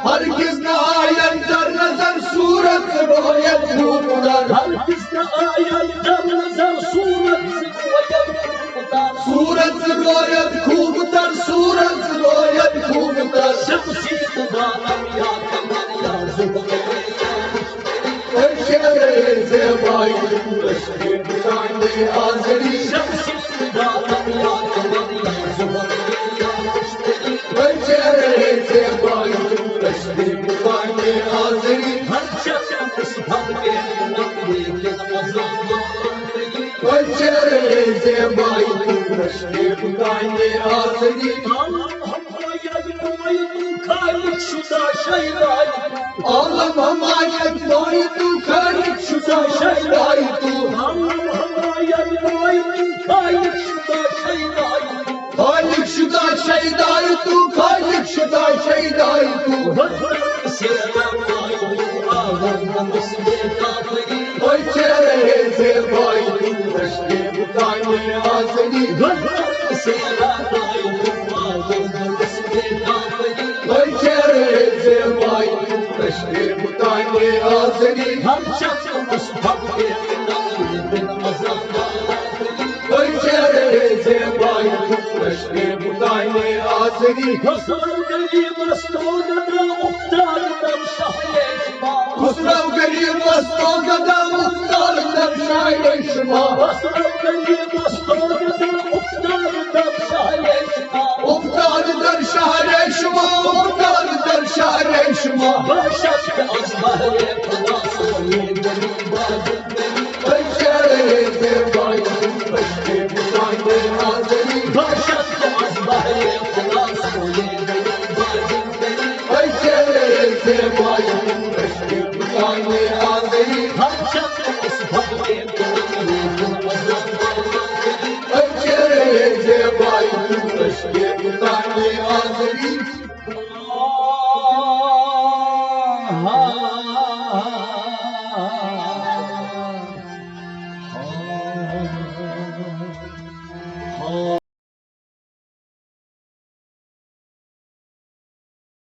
हर किस न आयन दर नजर सूरत रोयत रूप सूरत रोयत खूबतर सूरत रोयत खूबतर से भाई आजरी से भाई आजरी से भाई आजरी आलम हमायत नोई तू खालिक शुदा शैदाई तू खालिक शुदा शैदाई तू खालिक शुदा शैदाई तू ओए चेहरे से भाई तू रश्के बुताने आजरी ओए चेहरे से भाई तू रश्के बुताने आजरी ओए चेहरे से भाई तू रश्के बुताने आजरी खुसरो गरीब मस्तों गदा मुख्तार दम शाहे शुमा मुख्तार दर शाहे शुमा मुख्तार दर शाहे शुमा चेहरे से भाई रश्के बुताने आजरी चेहरे से भाई रश्के बुताने आजरी चेहरे से भाई रश्के बुताने आजरी